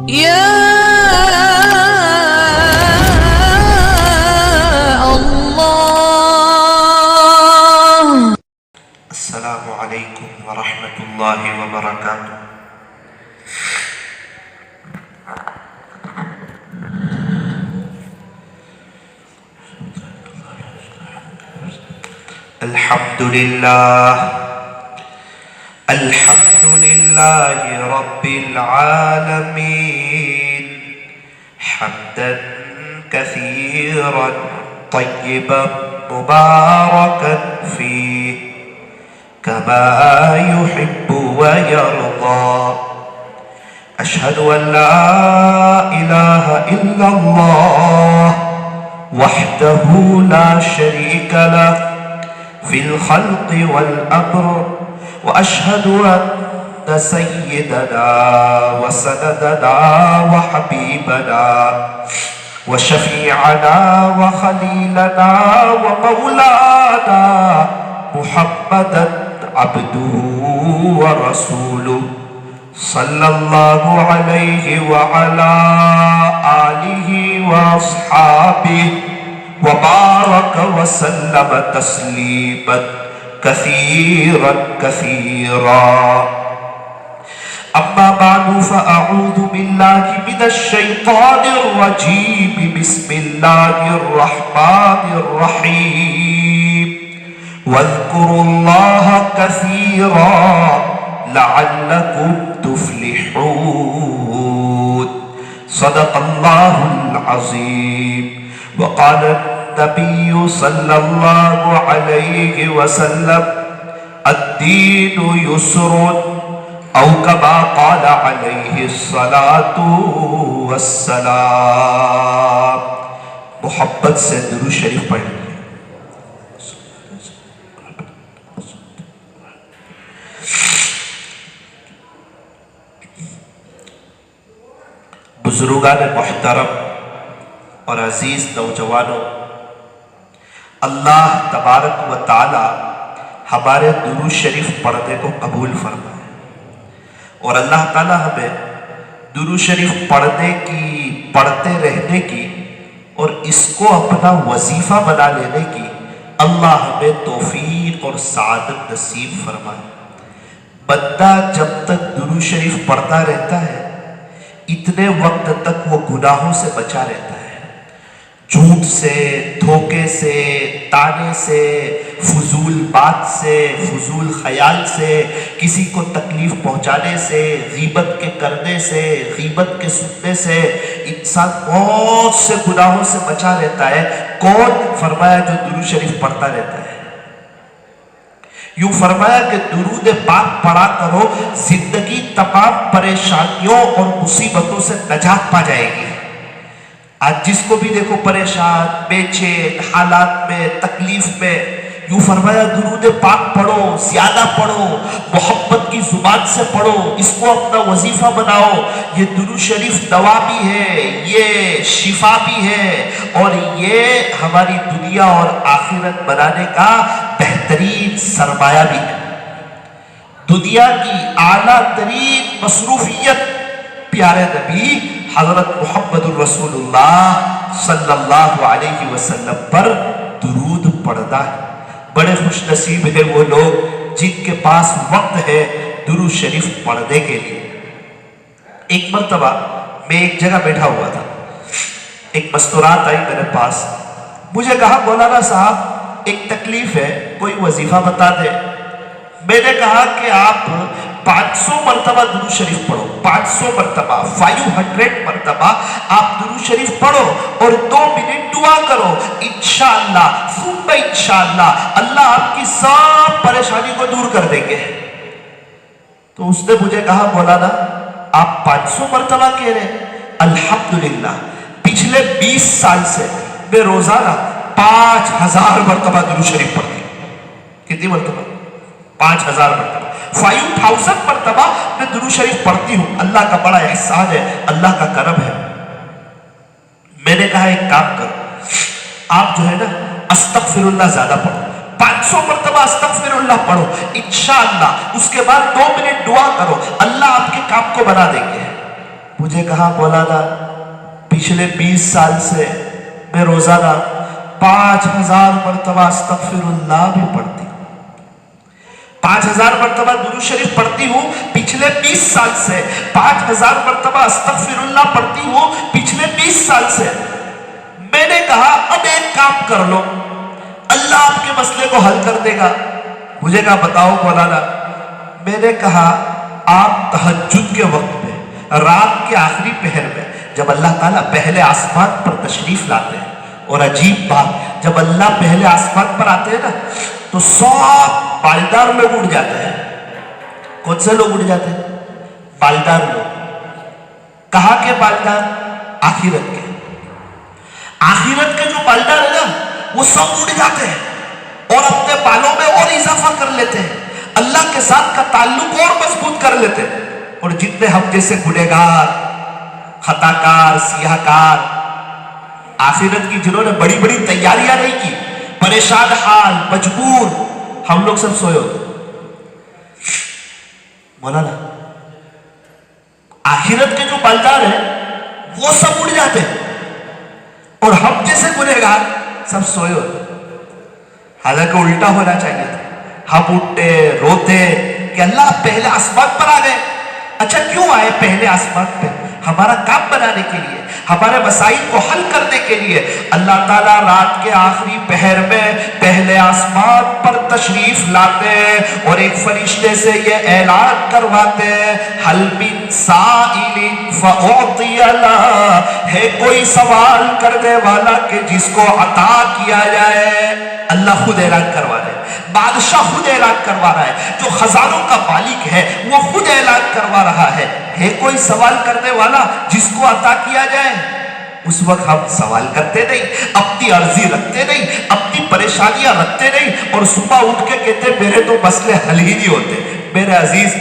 يا الله. السلام عليكم ورحمة الله وبركاته. الحمد لله رب العالمين حمدا كثيرا طيبا مباركا فيه كما يحب ويرضى. أشهد أن لا إله إلا الله وحده لا شريك له في الخلق والأمر، وأشهد أن سيدنا وسندنا وحبيبنا وشفيعنا وخليلنا ومولانا محمدا عبده ورسوله صلى الله عليه وعلى آله وأصحابه وبارك وسلم تسليما كثيرا كثيرا. أما بعد فأعوذ بالله من الشيطان الرجيم. بسم الله الرحمن الرحيم. واذكروا الله كثيرا لعلكم تفلحون. صدق الله العظيم. وقال النبي صلى الله عليه وسلم الدين يسر، او كما قال عليه الصلاة والسلام. محبت سے درود شریف پڑھ لیجیے. بزرگان محترم اور عزیز نوجوانوں، اللہ تبارک و تعالی ہمارے درود شریف پڑھنے کو قبول فرمائے، اور اللہ تعالی ہمیں درود شریف پڑھنے کی، پڑھتے رہنے کی اور اس کو اپنا وظیفہ بنا لینے کی اللہ ہمیں توفیق اور سعادت نصیب فرمائے. بندہ جب تک درود شریف پڑھتا رہتا ہے اتنے وقت تک وہ گناہوں سے بچا رہتا ہے، جھوٹ سے، دھوکے سے، تانے سے، فضول بات سے، فضول خیال سے، کسی کو تکلیف پہنچانے سے، غیبت کے کرنے سے، غیبت کے سننے سے انسان بہت سے گناہوں سے بچا رہتا ہے. کون؟ فرمایا جو درود شریف پڑھتا رہتا ہے. یوں فرمایا کہ درود پاک پڑھا کرو، زندگی تمام پریشانیوں اور مصیبتوں سے نجات پا جائے گی. آج جس کو بھی دیکھو پریشان، بے چین، حالات میں، تکلیف میں، یوں فرمایا درود پاک پڑھو، زیادہ پڑھو، محبت کی زبان سے پڑھو، اس کو اپنا وظیفہ بناؤ. یہ درود شریف دوا بھی ہے، یہ شفا بھی ہے، اور یہ ہماری دنیا اور آخرت بنانے کا بہترین سرمایہ بھی ہے. دنیا کی اعلیٰ ترین مصروفیت پیارے نبی حضرت محمد الرسول اللہ صلی اللہ علیہ وسلم پر درود پڑھنا ہے. بڑے خوش نصیب ہیں وہ لوگ جن کے پاس وقت ہے درود شریف پڑھنے کے لیے. ایک مرتبہ میں ایک جگہ بیٹھا ہوا تھا، ایک مستورات آئی میرے پاس، مجھے کہا مولانا صاحب ایک تکلیف ہے، کوئی وظیفہ بتا دے. میں نے کہا کہ آپ 500 مرتبہ درود شریف پڑھو، 500 مرتبہ، 500 مرتبہ آپ درود شریف پڑھو اور 2 منٹ دعا کرو. انشاءاللہ ثم انشاءاللہ اللہ آپ کی سب پریشانی کو دور کر دیں گے. تو اس نے مجھے کہا مولانا آپ 500 مرتبہ کہہ رہے ہیں. الحمدللہ پچھلے 20 سال سے میں روزانہ 5000 مرتبہ درود شریف پڑھتی ہوں. کتنی مرتبہ؟ 5000 مرتبہ. 5000 مرتبہ میں درود شریف پڑھتی ہوں. اللہ کا بڑا احسان ہے، اللہ کا کرم ہے. میں نے کہا ایک کام کرو، آپ جو ہے نا استغفر اللہ زیادہ پڑھو، 500 مرتبہ استغفر اللہ پڑھو. انشاءاللہ اس کے بعد 2 منٹ دعا کرو، اللہ آپ کے کام کو بنا دیں گے. مجھے مجھے کہا مولانا پچھلے 20 سال سے میں روزانہ 5000 مرتبہ استغفر اللہ بھی پڑھتی ہوں، 5000 مرتبہ درود شریف پڑھتی ہوں پچھلے 20 سال سے، 5000 مرتبہ استغفر اللہ پڑھتی ہوں پچھلے 20 سال سے۔ میں نے کہا اب ایک کام کر لو، اللہ آپ کے مسئلے کو حل کر دے گا۔ مجھے کہا بتاؤ مولانا۔ میں نے کہا آپ تہجد کے وقت میں، رات کے آخری پہر میں، جب اللہ تعالیٰ پہلے آسمان پر تشریف لاتے ہیں، اور عجیب بات جب اللہ پہلے آسمان پر آتے ہیں نا تو سب بالدار لوگ اڑ جاتے ہیں۔ کون سے لوگ اڑ جاتے ہیں؟ بالدار لوگ۔ کہاں کے بالدار؟ آخرت کے۔ آخرت کے جو بالدار ہیں نا وہ سب اڑ جاتے ہیں اور اپنے بالوں میں اور اضافہ کر لیتے ہیں، اللہ کے ساتھ کا تعلق اور مضبوط کر لیتے ہیں۔ اور جتنے ہم جیسے گنہگار، خطاکار، سیاہکار، آخرت کی جنہوں نے بڑی بڑی تیاریاں نہیں کی، پریشان حال، مجبور، ہم لوگ سب سوئے ہوتے۔ مولانا آخرت کے جو بالدار ہیں وہ سب اڑ جاتے ہیں اور ہم جیسے گنہگار سب سوئے ہوتے۔ حالانکہ الٹا ہونا چاہیے تھا، ہم اٹھتے روتے کہ اللہ پہلے آسمان پر آ گئے۔ اچھا کیوں آئے پہلے آسمان پہ؟ ہمارا کام بنانے کے لیے، ہمارے مسائل کو حل کرنے کے لیے۔ اللہ تعالیٰ رات کے آخری پہر میں پہلے آسمان پر تشریف لاتے اور ایک فرشتے سے یہ اعلان کرواتے حل من سائل فأعطی لہ، ہے کوئی سوال کرنے والا کہ جس کو عطا کیا جائے۔ اللہ خود اعلان کروا رہے، بادشاہ خود اعلان کروا رہا ہے، جو خزانوں کا مالک ہے وہ خود اعلان کروا رہا ہے کوئی سوال کرنے والا جس کو عطا کیا جائے۔ اس وقت ہم سوال کرتے نہیں، اپنی عرضی رکھتے نہیں، اپنی پریشانیاں رکھتے نہیں، اور صبح اٹھ کے کہتے میرے تو مسئلے حل ہی نہیں ہوتے۔ میرے عزیز،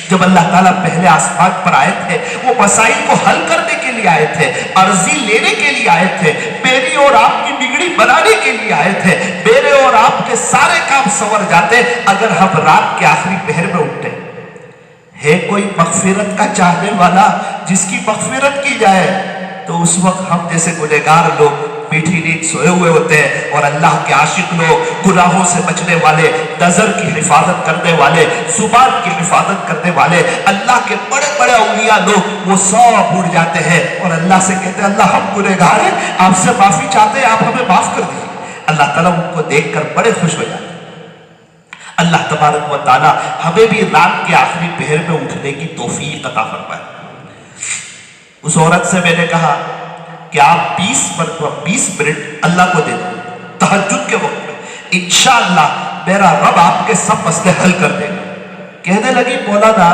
جب اللہ تعالیٰ پہلے آسمان پر آئے تھے وہ مسائل کو حل کرنے کے لیے آئے تھے، عرضی لینے کے لیے آئے تھے، میری اور آپ کی بگڑی بنانے کے لیے آئے تھے۔ میرے اور آپ کے سارے کام سنور جاتے اگر ہم رات کے آخری پہر میں اٹھتے۔ ہے کوئی مغفرت کا چاہنے والا جس کی مغفرت کی جائے؟ تو اس وقت ہم جیسے گنہگار لوگ میٹھی نیند سوئے ہوئے ہوتے ہیں، اور اللہ کے عاشق لوگ، گناہوں سے بچنے والے، نظر کی حفاظت کرنے والے، زبان کی حفاظت کرنے والے، اللہ کے بڑے بڑے اولیاء لوگ، وہ سب اڑ جاتے ہیں اور اللہ سے کہتے ہیں اللہ ہم گنہگار ہیں، آپ سے معافی چاہتے ہیں، آپ ہمیں معاف کر دیجیے۔ اللہ تعالیٰ ان کو دیکھ کر بڑے خوش ہو جاتے ہیں۔ اللہ تبارک و تعالیٰ ہمیں بھی رات کے آخری پہر میں اٹھنے کی توفیق عطا فرمائے۔ اس عورت سے میں نے کہا کہ آپ 20 منٹ اللہ کو دے دیں تہجد کے وقت میں، انشاءاللہ میرا رب آپ کے سب مسئلے حل کر دے گا۔ کہنے لگی مولانا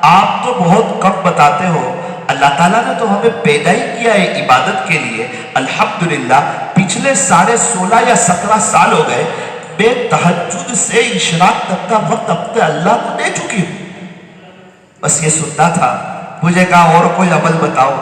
آپ تو بہت کم بتاتے ہو، اللہ تعالیٰ نے تو ہمیں پیدا ہی کیا ہے عبادت کے لیے، الحمدللہ پچھلے 16.5 یا 17 سال ہو گئے میں تہجد سے اشراق تک کا وقت اپنے اللہ کو دے چکی ہوں، بس یہ سننا تھا۔ مجھے کہا اور کوئی عمل بتاؤ۔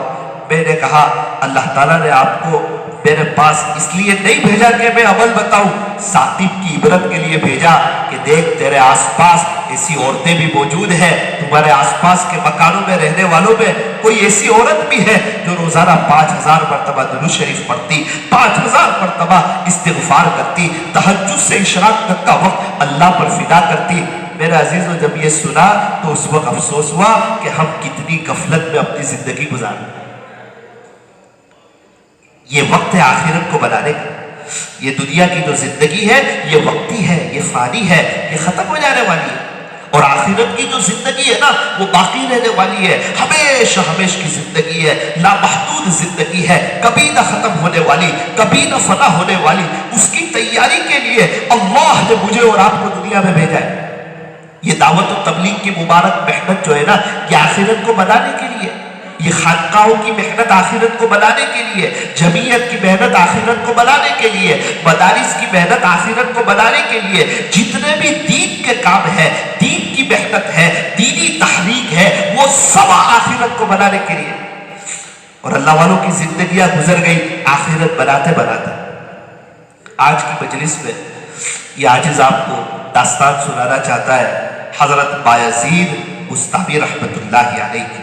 میں نے کہا اللہ تعالیٰ نے آپ کو میرے پاس اس لیے نہیں بھیجا کہ میں عمل بتاؤں، ثاقب کی عبرت کے لیے بھیجا کہ دیکھ تیرے آس پاس ایسی عورتیں بھی موجود ہیں، تمہارے آس پاس کے مکانوں میں رہنے والوں میں کوئی ایسی عورت بھی ہے جو روزانہ 5000 مرتبہ درود شریف پڑھتی، 5000 مرتبہ استغفار کرتی، تہجد سے اشراق تک کا وقت اللہ پر فدا کرتی۔ میرے عزیزوں جب یہ سنا تو اس وقت افسوس ہوا کہ ہم کتنی غفلت میں اپنی زندگی گزار رہے ہیں۔ یہ وقت ہے آخرت کو بنانے کا۔ یہ دنیا کی جو زندگی ہے یہ وقتی ہے، یہ فانی ہے، یہ ختم ہو جانے والی ہے، اور آخرت کی جو زندگی ہے نا وہ باقی رہنے والی ہے، ہمیشہ ہمیش کی زندگی ہے، لامحدود زندگی ہے، کبھی نہ ختم ہونے والی، کبھی نہ فنا ہونے والی۔ اس کی تیاری کے لیے اللہ نے مجھے اور آپ کو دنیا میں بھیجا ہے۔ یہ دعوت و تبلیغ کی مبارک محنت جو ہے نا یہ آخرت کو بنانے کے لیے، یہ خانقاہوں کی محنت آخرت کو بنانے کے لیے، جمعیت کی محنت آخرت کو بنانے کے لیے، مدارس کی محنت آخرت کو بنانے کے لیے، جتنے بھی دین کے کام ہے، دین کی محنت ہے، دینی تحریک ہے، وہ سب آخرت کو بنانے کے لیے۔ اور اللہ والوں کی زندگیاں گزر گئی آخرت بناتے بناتے۔ آج کی مجلس میں یہ عاجز آپ کو داستان سنانا چاہتا ہے حضرت بایزید بستامی رحمت اللہ علیہ کی۔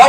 9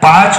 5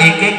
1-1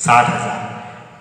60,000।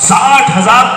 60,000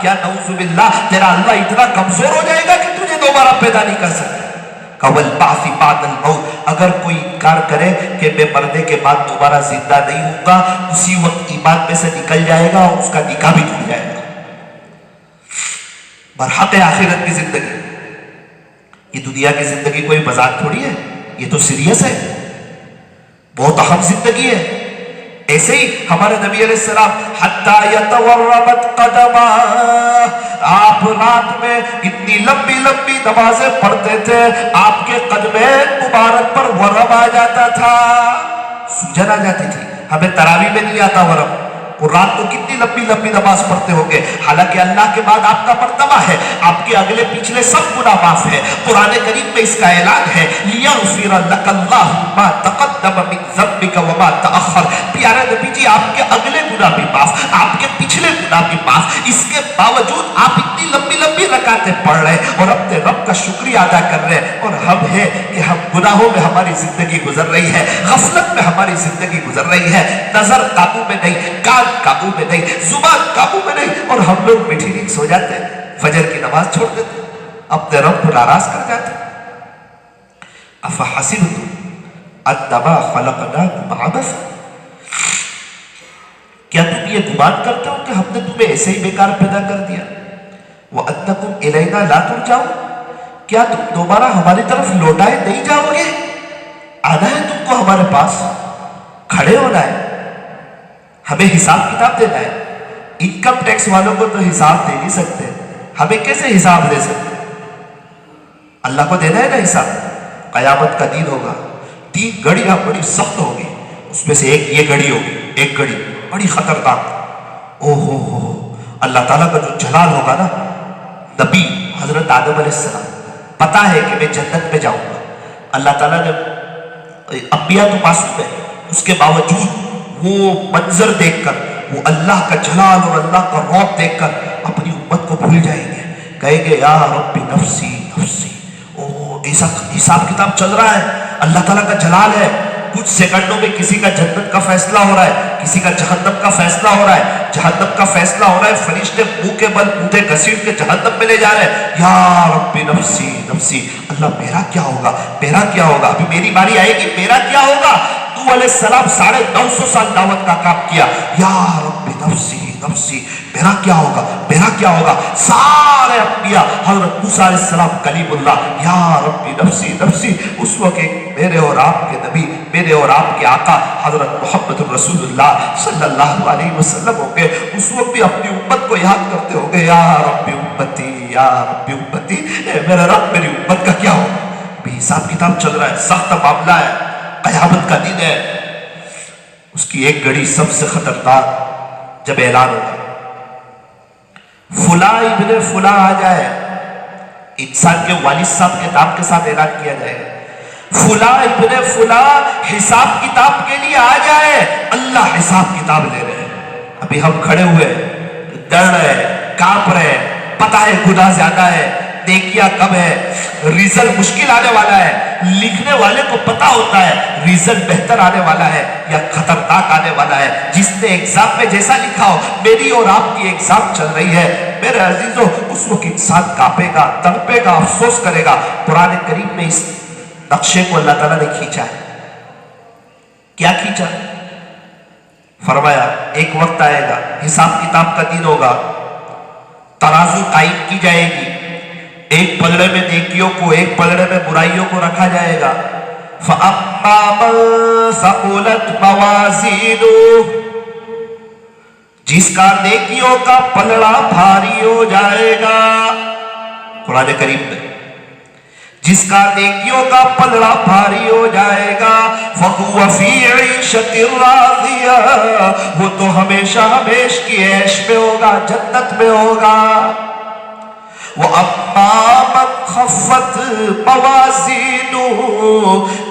کیا نعوذ باللہ تیرا اللہ اتنا کمزور ہو جائے گا کہ تجھے دوبارہ پیدا نہیں کر سکے؟ وَالْبَعْثِ بَعْدَ الْمَوْتِ، اگر کوئی انکار کرے کہ میں مرنے کے بعد دوبارہ زندہ نہیں ہوں گا، اسی وقت ایمان میں سے نکل جائے گا اور اس کا نکاح بھی ٹوٹ جائے گا۔ برحق آخرت کی زندگی، یہ دنیا کی زندگی کوئی مذاق تھوڑی ہے، یہ تو سیریس ہے، بہت اہم زندگی ہے۔ ایسے ہی ہمارے نبی علیہ السلام حَتَّى يَتَوَرَّمَتْ قَدَمَاهُ، آپ رات میں اتنی لمبی لمبی نمازیں پڑھتے تھے، آپ کے قدمین مبارک پر ورم آ جاتا تھا، سوجن آ جاتی تھی۔ ہمیں تراویح میں نہیں آتا ورم، اور رات کو کتنی لمبی لمبی نماز پڑھتے ہوں گے، حالانکہ اللہ کے بعد آپ کا مرتبہ ہے، آپ کے اگلے پچھلے سب گناہ معاف ہے۔ قرآن کریم میں اس کا اعلان ہے لِيَغْفِرَ لَكَ اللَّهُ مَا تَقَدَّمَ مِن ذَنبِكَ وَمَا تَأَخَّرَ، پیارے نبی جی آپ کے اگلے گناہ بھی معاف، آپ کے پچھلے گناہ بھی معاف، اس کے باوجود آپ اتنی لمبی لمبی رکعتیں پڑھ رہے ہیں اور اپنے رب کا شکریہ ادا کر رہے ہیں، اور ہم ہے کہ ہم گناہوں میں ہماری زندگی گزر رہی ہے، غفلت میں ہماری زندگی گزر رہی ہے، نظر قابو میں نہیں، کان قابو میں نہیں، زبان قابو میں نہیں، اور ہم لوگ میٹھی نیند سو جاتے ہیں، فجر کی نماز چھوڑ دیتے ہیں، اپنے رب کو ناراض کر جاتے ہیں۔ افحسبتم انما خلقناکم عبثا، کیا تم یہ گمان کرتے ہو کہ ہم نے تمہیں ایسے ہی بیکار پیدا کر دیا؟ وَأَنَّكُمْ إِلَيْنَا لَا تُرْجَعُونَ، کیا تم دوبارہ ہماری طرف لوٹائے نہیں جاؤ گے؟ آنا ہے تم کو ہمارے پاس، کھڑے ہونا ہے، ہمیں حساب کتاب دینا ہے۔ انکم ٹیکس والوں کو تو حساب دے نہیں سکتے، ہمیں کیسے حساب دے سکتے؟ اللہ کو دینا ہے نا حساب۔ قیامت کا دن ہوگا، 3 گھڑیاں بڑی سخت ہوگی، اس میں سے ایک یہ گھڑی ہوگی، ایک گھڑی بڑی خطرناک، او ہو اللہ تعالیٰ کا جو جلال ہوگا نا۔ نبی حضرت آدم علیہ السلام پتا ہے کہ میں جنت میں جاؤں گا، اللہ تعالیٰ نے انبیاء تو معصوم ہے، اس کے باوجود وہ منظر دیکھ کر، وہ اللہ کا جلال اور اللہ کا رعب دیکھ کر اپنی امت کو بھول جائیں گے، کہیں گے یا رب نفسی نفسی۔ ایسا حساب کتاب چل رہا ہے، اللہ تعالیٰ کا جلال ہے، کچھ سیکنڈوں میں کسی کا جنت کا فیصلہ ہو رہا ہے، کسی کا جہنم کا فیصلہ ہو رہا ہے، جہنم کا فیصلہ ہو رہا ہے، فرشتے منہ کے بل اونٹے گھسیٹ کے جہنم میں لے جا رہے ہیں، یا رب نفسی نفسی، اللہ میرا کیا ہوگا، میرا کیا ہوگا، ابھی میری باری آئے گی، میرا کیا ہوگا؟ نوح علیہ السلام 950 سال دعوت کا کام کیا، یا رب نفسی نفسی، میرا کیا ہوگا، میرا کیا ہوگا؟ سارے انبیاء، حضرت موسیٰ علیہ السلام کلیم اللہ، یا رب نفسی نفسی، اس وقت میرے اور آپ کے نبی، میرے اور آپ کے آقا حضرت محمد رسول اللہ صلی اللہ علیہ وسلم ہوں گے، اس وقت بھی اپنی امت کو یاد کرتے ہوں گے، یا رب امتی یا رب امتی، اے میرا رب میری امت کا کیا ہوگا؟ بھی حساب کتاب چل رہا ہے، سخت معاملہ ہے، قیامت کا دن ہے، اس کی ایک گھڑی سب سے خطرناک، جب اعلان ہوگا فلاں ابن فلاں آ جائے، انسان کے والد صاحب کے نام کے ساتھ اعلان کیا جائے گا، فلاں ابن فلاں حساب کتاب کے لیے آ جائے، اللہ حساب کتاب لے رہے ہیں۔ ابھی ہم کھڑے ہوئے ڈر رہے، کانپ رہے، پتہ ہے گناہ زیادہ ہے، نیکیاں کم ہے، ریزلٹ مشکل آنے والا ہے، لکھنے والے کو پتا ہوتا ہے ریزلٹ بہتر آنے والا ہے یا خطرناک آنے والا ہے۔ جس نے ایگزام میں جیسا لکھا ہو، میری اور آپ کی ایگزام چل رہی ہے، میرے عزیزو، اس وقت انسان کانپے گا، تڑپے گا، افسوس کرے گا۔ قرآن کریم میں اس نقشے کو اللہ تعالیٰ نے کھینچا ہے۔ کیا کھینچا؟ فرمایا ایک وقت آئے گا، حساب کتاب کا دن ہوگا، ترازو قائم کی جائے گی، ایک پلڑے میں نیکیوں کو، ایک پلڑے میں برائیوں کو رکھا جائے گا۔ فَأَمَّا مَن ثَقُلَتْ مَوَازِينُهُ، جس کا نیکیوں کا پلڑا بھاری ہو جائے گا، قرآن کریم میں، جس کا نیکیوں کا پلڑا بھاری ہو جائے گا، فَهُوَ فِي عِيشَةٍ رَاضِيَةٍ، وہ تو ہمیشہ ہمیش کی عیش میں ہوگا، جنت میں ہوگا۔ وَأَمَّا مَنْ خَفَّتْ مَوَازِينُهُ،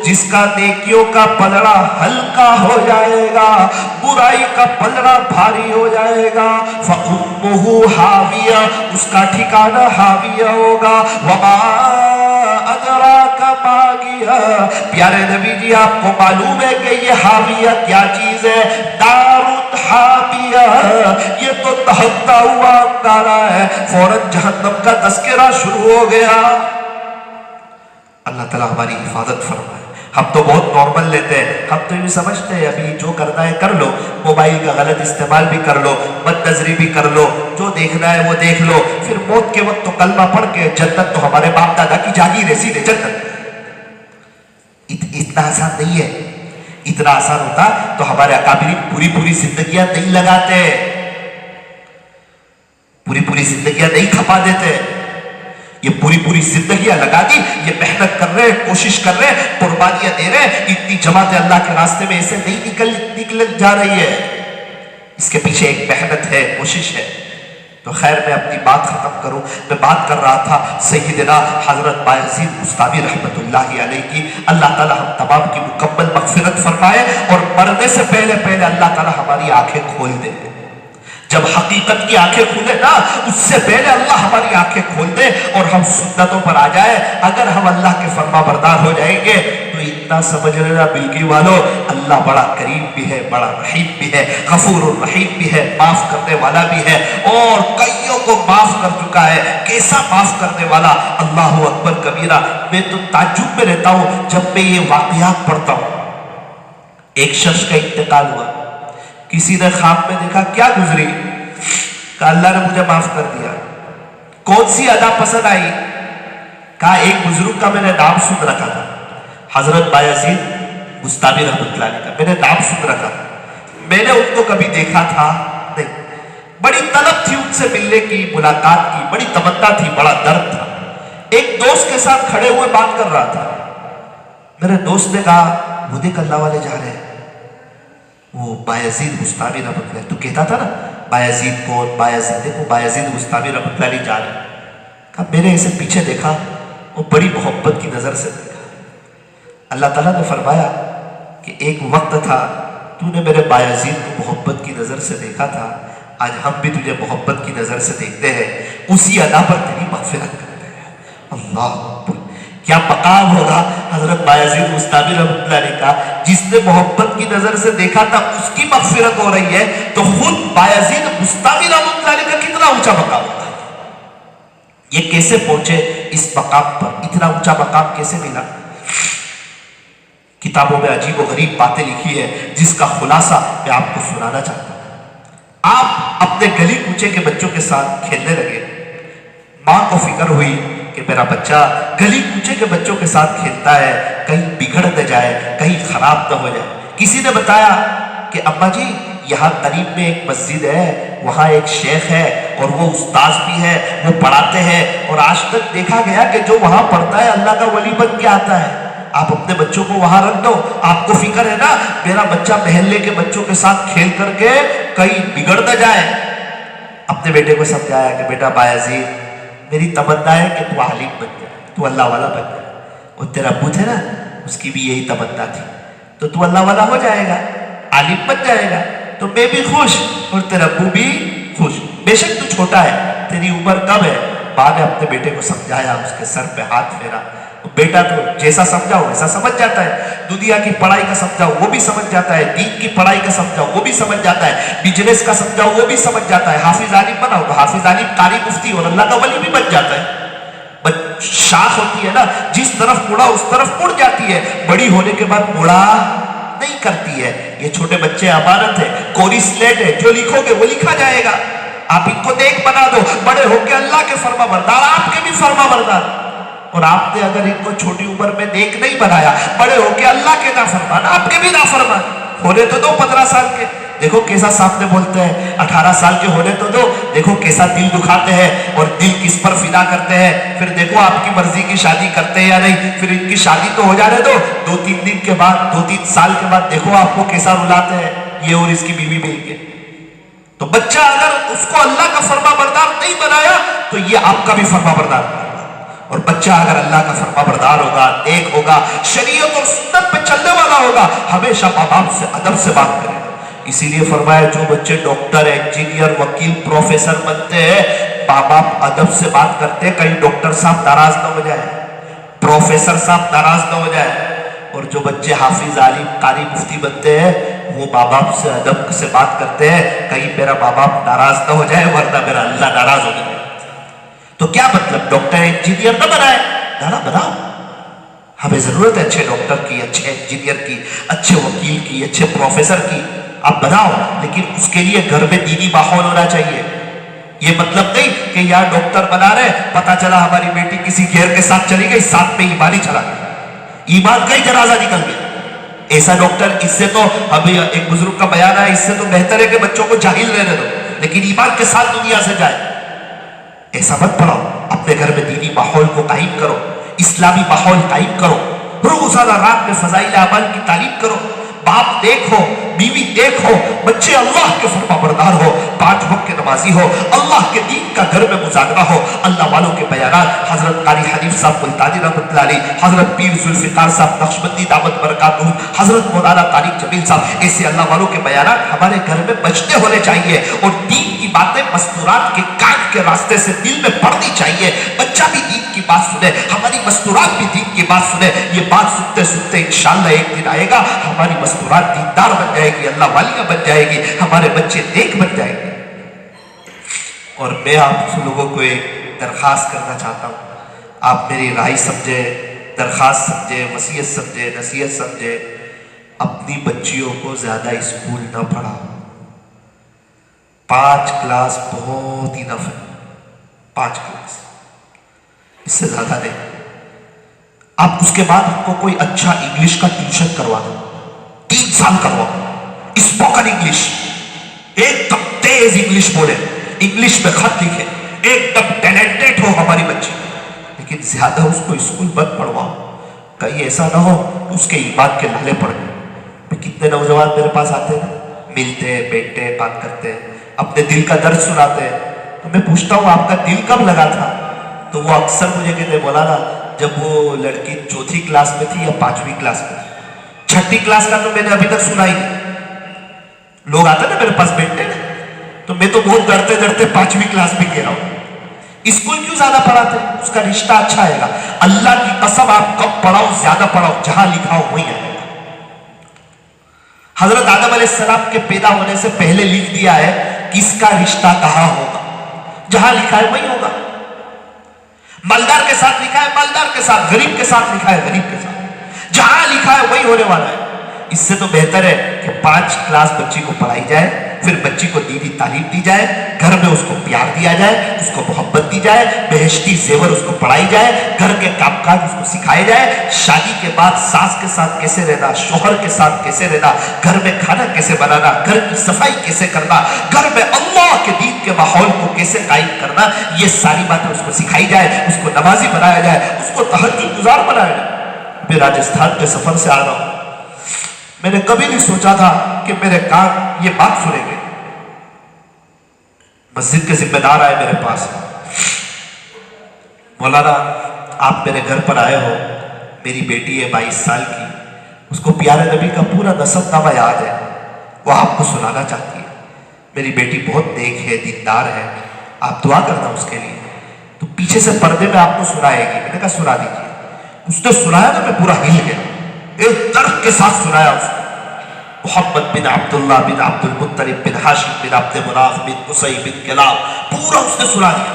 جس کا نیکیوں کا پلڑا ہلکا ہو جائے گا، برائی کا پلڑا بھاری ہو جائے گا، فَأُمُّهُ حَاوِيَةٌ، اس کا ٹھکانہ حاویہ ہوگا۔ وَمَا أَدْرَاكَ مَا هِيَهْ، پیارے نبی جی آپ کو معلوم ہے کہ یہ حاویہ کیا چیز ہے؟ دار حاویہ، یہ تو تو دہکتا ہوا انگارہ ہے، فوراً جہنم کا تذکرہ شروع ہو گیا۔ اللہ تعالیٰ ہماری حفاظت فرمائے۔ ہم تو بہت نارمل لیتے ہیں، ہم تو یہ سمجھتے ہیں ابھی جو کرنا ہے کر لو، موبائل کا غلط استعمال بھی کر لو، بد نظری بھی کر لو، جو دیکھنا ہے وہ دیکھ لو، پھر موت کے وقت تو کلمہ پڑھ کے جنت تو ہمارے باپ دادا کی جاگیر ہے، سیدھے جنت۔ اتنا آسان نہیں ہے، اتنا آسان ہوتا تو ہمارے اکابرین پوری زندگیاں نہیں لگاتے، پوری زندگیاں نہیں کھپا دیتے۔ یہ پوری زندگیاں لگا دی، یہ محنت کر رہے، کوشش کر رہے، قربانیاں دے رہے، اتنی جماعتیں اللہ کے راستے میں ایسے نہیں نکل جا رہی ہے، اس کے پیچھے ایک محنت ہے، کوشش ہے۔ تو خیر میں اپنی بات ختم کروں، میں بات کر رہا تھا سیدنا حضرت بایزید بستامی رحمت اللہ علیہ کی۔ اللہ تعالی ہم تمام کی مکمل مغفرت فرمائے، اور مرنے سے پہلے اللہ تعالی ہماری آنکھیں کھول دے۔ جب حقیقت کی آنکھیں کھولے نا، اس سے پہلے اللہ ہماری آنکھیں کھول دے اور ہم سنتوں پر آ جائے۔ اگر ہم اللہ کے فرما بردار ہو جائیں گے تو اتنا سمجھ لینا بلکی والو، اللہ بڑا کریم بھی ہے، بڑا رحیم بھی ہے، غفور الرحیم بھی ہے، معاف کرنے والا بھی ہے، اور کئیوں کو معاف کر چکا ہے۔ کیسا معاف کرنے والا، اللہ اکبر کبیرہ۔ میں تو تعجب میں رہتا ہوں جب میں یہ واقعات پڑھتا ہوں۔ ایک شخص کا انتقال ہوا، کسی نے خواب میں دیکھا، کیا گزری؟ کہا اللہ نے مجھے معاف کر دیا۔ کون سی ادا پسند آئی؟ کہا ایک بزرگ کا میں نے نام سن رکھا تھا، حضرت بایزید بستامی رحمۃ اللہ علیہ کا میں نے نام سن رکھا تھا، میں نے ان کو کبھی دیکھا تھا نہیں، بڑی طلب تھی ان سے ملنے کی، ملاقات کی بڑی تمنا تھی، بڑا درد تھا۔ ایک دوست کے ساتھ کھڑے ہوئے بات کر رہا تھا، میرے دوست نے کہا وہ دیکھ اللہ والے جا رہے ہیں، وہ بایزید بستامی رحمۃ اللہ، تو کہتا تھا نا بایزید کون، بایزید، دیکھو بایزید بستامی رحمۃ اللہ جا رہے ہیں۔ کہا میں نے اسے پیچھے دیکھا، وہ بڑی محبت کی نظر سے دیکھا۔ اللہ تعالیٰ نے فرمایا کہ ایک وقت تھا تو نے میرے بایزید کو محبت کی نظر سے دیکھا تھا، آج ہم بھی تجھے محبت کی نظر سے دیکھتے ہیں، اسی ادا پر تیری مغفرت کرتے ہیں۔ اللہ اکبر، کیا مقام ہوگا حضرت بایزید بستامی رحمۃ اللہ علیہ کا، جس نے محبت کی نظر سے دیکھا تھا اس کی مغفرت ہو رہی ہے، تو خود بایزید بستامی رحمۃ اللہ علیہ کا کتنا اونچا مقام ہوگا۔ یہ کیسے پہنچے اس مقام پر، اتنا اونچا مقام کیسے ملا؟ کتابوں میں عجیب و غریب باتیں لکھی ہے، جس کا خلاصہ میں آپ کو سنانا چاہتا ہوں۔ آپ اپنے گلی کوچے کے بچوں کے ساتھ کھیلنے لگے، ماں کو فکر ہوئی کہ میرا بچہ گلی کوچے کے بچوں کے ساتھ کھیلتا ہے، کہیں بگڑ نہ جائے، کہیں خراب نہ ہو جائے۔ کسی نے بتایا کہ اماں جی یہاں قریب میں ایک مسجد ہے، وہاں ایک شیخ ہے اور وہ استاذ بھی ہے، وہ پڑھاتے ہیں، اور آج تک دیکھا گیا کہ جو وہاں پڑھتا ہے اللہ کا ولی بن کے آتا ہے، آپ اپنے بچوں کو وہاں رکھ دو۔ آپ کو فکر ہے نا میرا بچہ محلے کے بچوں کے ساتھ کھیل کر کے کہیں بگڑ نہ جائے۔ اپنے بیٹے کو سمجھایا کہ بیٹا بایزید میری تمنا ہے کہ تو عالم بن جائے، تو اللہ والا بن جائے، اور تیرا ابو تھے نا اس کی بھی یہی تمنا تھی، تو اللہ والا ہو جائے گا، عالم بن جائے گا، تو میں بھی خوش اور تیرا ابو بھی خوش۔ بے شک تو چھوٹا ہے، تیری عمر کم ہے۔ ماں نے اپنے بیٹے کو سمجھایا، اس کے سر پہ ہاتھ پھیرا۔ بیٹا تو جیسا سمجھاؤ ویسا سمجھ جاتا ہے، دنیا کی پڑھائی کا سمجھاؤ وہ بھی سمجھ جاتا ہے، دین کی پڑھائی کا سمجھاؤ وہ بھی سمجھ جاتا ہے، بزنس کا سمجھاؤ وہ بھی سمجھ جاتا ہے، حافظ عالم بناؤ تو حافظ عالم قاری مفتی اور اللہ کا ولی بھی بن جاتا ہے۔ شاخ ہوتی ہے نا، جس طرف مڑا اس طرف مڑ جاتی ہے، بڑی ہونے کے بعد مڑا نہیں کرتی ہے۔ یہ چھوٹے بچے امانت ہے، کوری سلیٹ ہے، جو لکھو گے وہ لکھا جائے گا۔ آپ ان کو نیک بنا دو، بڑے ہو کے اللہ کے فرما بردار، آپ کے بھی فرما بردار۔ اور آپ نے اگر ان کو چھوٹی عمر میں نیک نہیں بنایا، بڑے ہو کے اللہ کے نافرمان، آپ کے بھی نافرمان ہونے تو دو 15 سال کے، دیکھو کیسا سامنے بولتے ہیں، 18 سال کے ہونے تو دو، دیکھو کیسا دل دکھاتے ہیں اور دل کس پر فدا کرتے ہیں، پھر دیکھو آپ کی مرضی کی شادی کرتے ہیں یا نہیں، پھر ان کی شادی تو ہو جانے دو، 2-3 دن کے بعد، 2-3 سال کے بعد دیکھو آپ کو کیسا رلاتے ہیں یہ اور اس کی بیوی مل کے۔ تو بچہ اگر اس کو اللہ کا فرما بردار نہیں بنایا تو یہ آپ کا بھی فرما بردار بنایا، اور بچہ اگر اللہ کا فرما بردار ہوگا، نیک ہوگا، شریعت اور سنت پہ چلنے والا ہوگا، ہمیشہ ماں باپ سے ادب سے بات کرے گا۔ اسی لیے فرمایا جو بچے ڈاکٹر، انجینئر، وکیل، پروفیسر بنتے ہیں، ماں باپ ادب سے بات کرتے ہیں، کہیں ڈاکٹر صاحب ناراض نہ ہو جائے، پروفیسر صاحب ناراض نہ ہو جائے۔ اور جو بچے حافظ، عالم، قاری، مفتی بنتے ہیں، وہ ماں باپ سے ادب سے بات کرتے ہیں کہیں میرا ماں باپ ناراض نہ ہو جائے ورنہ میرا اللہ ناراض ہو جائے. تو کیا مطلب ڈاکٹر انجینئر نہ بنائے؟ نہ بناؤ. ہمیں ضرورت ہے اچھے ڈاکٹر کی، اچھے انجینئر کی، اچھے وکیل کی، اچھے پروفیسر کی. آپ بناؤ، لیکن اس کے لیے گھر میں دینی ماحول ہونا چاہیے. یہ مطلب نہیں کہ یار ڈاکٹر بنا رہے، پتا چلا ہماری بیٹی کسی غیر کے ساتھ چلی گئی، ساتھ میں ایمان ہی چلا گیا، ایمان کا ہی جنازہ نکل گیا. ایسا ڈاکٹر، اس سے تو ابھی ایک بزرگ کا بیان ہے، اس سے تو بہتر ہے کہ بچوں کو جاہل رہنے دو لیکن ایمان کے ساتھ دنیا سے جائے. ایسا مت پڑھاؤ. اپنے گھر میں دینی ماحول کو قائم کرو، اسلامی ماحول قائم کرو. روزانہ رات میں فضائل اعمال کی تعلیم کرو. باپ دیکھو، بیوی دیکھو، بچے اللہ کے فرما بردار ہو، 5 وقت کے نمازی ہو، اللہ کے دین کا گھر میں مذاکرہ ہو. اللہ والوں کے بیانات، حضرت قاری حنیف صاحب ملتانی رحمۃ اللہ علیہ، حضرت پیر ذوالفقار صاحب نقشبندی دعوت برکاتہ، حضرت مولانا طارق جمیل صاحب، ایسے اللہ والوں کے بیانات ہمارے گھر میں بجتے ہونے چاہیے. اور دین کی باتیں مستورات کے کان کے راستے سے دل میں پڑنی چاہیے. بچہ بھی دین کی بات سنے، ہماری مستورات بھی دین کی بات سنے. یہ بات سنتے سنتے انشاءاللہ ایک دن آئے گا ہماری مستورات دیندار بن جائے گی، اللہ والیاں بن جائے گی، ہمارے بچے نیک بن جائیں گے. اور میں آپ لوگوں کو ایک درخواست کرنا چاہتا ہوں، آپ میری رائے سمجھے، درخواست سمجھے، وصیت سمجھے، نصیحت سمجھے. اپنی بچیوں کو زیادہ اسکول نہ پڑھاؤ. 5 کلاس بہت ہی نف ہے، 5 کلاس، اس سے زیادہ نہیں. آپ اس کے بعد ان کو کوئی اچھا انگلش کا ٹیوشن کروا دو، 3 سال کرواؤ. اسپوکن انگلش، ایک دم تیز انگلش بولے، انگلش میں خط لکھے، ایک دم ٹیلنٹڈ ہو ہماری بچی. لیکن زیادہ اس کو اسکول مت پڑھواؤ، کہیں ایسا نہ ہو کہ اس کے ایمان کے لالے پڑ گئے. کتنے نوجوان میرے پاس آتے ہیں، ملتے ہیں، بیٹھتے ہیں، بات کرتے ہیں، اپنے دل کا درد سناتے ہیں. تو میں پوچھتا ہوں آپ کا دل کب لگا تھا؟ تو وہ اکثر مجھے کہتے مولانا جب وہ لڑکی 4تھی کلاس میں تھی یا 5ویں کلاس میں تھی. 6ٹھی کلاس کا تو میں نے ابھی تک سنا ہی نہیں. لوگ آتے نا میرے پاس بیٹھتے نا، تو میں تو بہت ڈرتے ڈرتے 5ویں کلاس میں کہہ رہا ہوں. اسکول کیوں زیادہ پڑھاتے؟ اس کا رشتہ اچھا آئے گا. اللہ کی قسم آپ کم پڑھاؤ زیادہ پڑھاؤ، جہاں لکھا ہو وہی آئے گا. حضرت آدم علیہ السلام کے پیدا ہونے سے پہلے لکھ دیا ہے کہ اس کا رشتہ کہاں ہوگا، جہاں لکھا ہے وہی ہوگا. مالدار کے ساتھ لکھا ہے مالدار کے ساتھ، غریب کے ساتھ لکھا ہے غریب کے ساتھ، جہاں لکھا ہے وہی ہونے والا ہے. اس سے تو بہتر ہے کہ 5 کلاس بچی کو پڑھائی جائے، پھر بچی کو دینی تعلیم دی جائے، گھر میں اس کو پیار دیا جائے، اس کو محبت دی جائے، بہشتی زیور اس کو پڑھائی جائے، گھر کے کام کاج اس کو سکھائے جائے. شادی کے بعد ساس کے ساتھ کیسے رہنا، شوہر کے ساتھ کیسے رہنا، گھر میں کھانا کیسے بنانا، گھر کی صفائی کیسے کرنا، گھر میں اللہ کے دین کے ماحول کو کیسے قائم کرنا، یہ ساری باتیں اس کو سکھائی جائے، اس کو نمازی بنایا جائے، اس کو تہجد گزار بنایا جائے. میں راجستھان کے سفر سے آ رہا ہوں، میں نے کبھی نہیں سوچا تھا کہ میرے کان یہ بات سنیں گے. مسجد کے ذمہ دار آئے میرے پاس، مولانا آپ میرے گھر پر آئے ہو، میری بیٹی ہے 22 سال کی، اس کو پیارے نبی کا پورا نسب نامہ یاد ہے، وہ آپ کو سنانا چاہتی ہے. میری بیٹی بہت نیک ہے، دیندار ہے، آپ دعا کرنا اس کے لیے. تو پیچھے سے پردے میں آپ کو سنائے گی. میں نے کہا سنا دیجیے. اس نے سنایا تو میں پورا ہل گیا، ایک درد کے ساتھ سنایا اس نے. محمد بن عبداللہ بن عبد المطلب بن ہاشم بن عبد مناف بن قصی بن کلاب، پورا اس نے سنا دیا.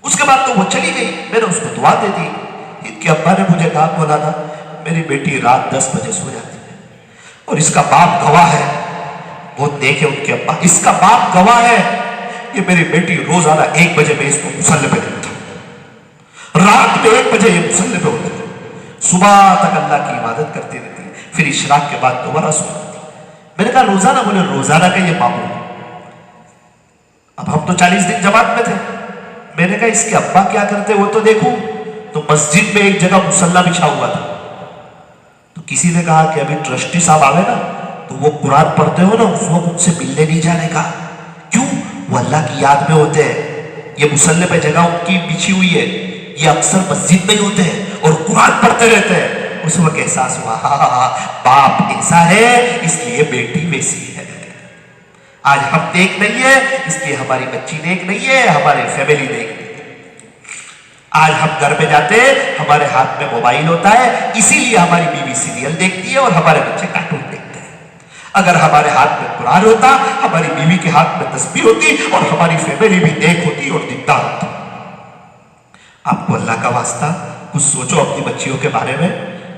اس کے بعد تو وہ چلی گئی. میں نے اس کو دعا دے دی. ان کے ابا نے مجھے کہا مولانا میری بیٹی رات 10 بجے سو جاتی ہے اور اس کا باپ گواہ ہے، بہت نیک ہے ان کے ابا، اس کا باپ گواہ ہے، یہ میری بیٹی روزانہ 1 بجے میں اس کو مصلی پہ دیتا ہوں، رات میں 1 بجے یہ مصلی پہ ہوتی ہے، صبح تک اللہ کی عبادت کرتی رہتی ہے، پھر اشراق کے بعد دوبارہ سو جاتی ہے. میں نے کہا روزانہ؟ بولے روزانہ کا یہ معمول ہے. اب ہم تو 40 دن جماعت میں تھے. میں نے کہا اس کے ابا کیا کرتے وہ تو دیکھوں. تو مسجد میں ایک جگہ مصلی بچھا ہوا تھا. تو کسی نے کہا کہ ابھی ٹرسٹی صاحب آوے نا تو وہ قرآن پڑھتے ہو نا، اس وقت ان سے ملنے نہیں جانے کا. کیوں؟ وہ اللہ کی یاد میں ہوتے ہیں. یہ مصلی پہ جگہ ان کی بچھی ہوئی ہے، یہ اکثر مسجد میں ہی ہوتے ہیں اور قرآن پڑھتے رہتے ہیں. اس وقت احساس ہوا باپ ایسا ہے اس لیے بیٹی ویسی ہے. آج ہم نیک نہیں ہے اس لیے ہماری بچی نیک نہیں ہے، ہماری فیملی نیک نہیں ہے. آج ہم گھر میں جاتے ہیں ہمارے ہاتھ میں موبائل ہوتا ہے، اسی لیے ہماری بیوی سیریل دیکھتی ہے اور ہمارے بچے کارٹون دیکھتے ہیں. اگر ہمارے ہاتھ میں قرآن ہوتا، ہماری بیوی کے ہاتھ میں تسبیح ہوتی، اور ہماری فیملی بھی نیک ہوتی اور دیندار ہوتی۔ آپ کو اللہ کا واسطہ کچھ سوچو اپنی بچیوں کے بارے میں،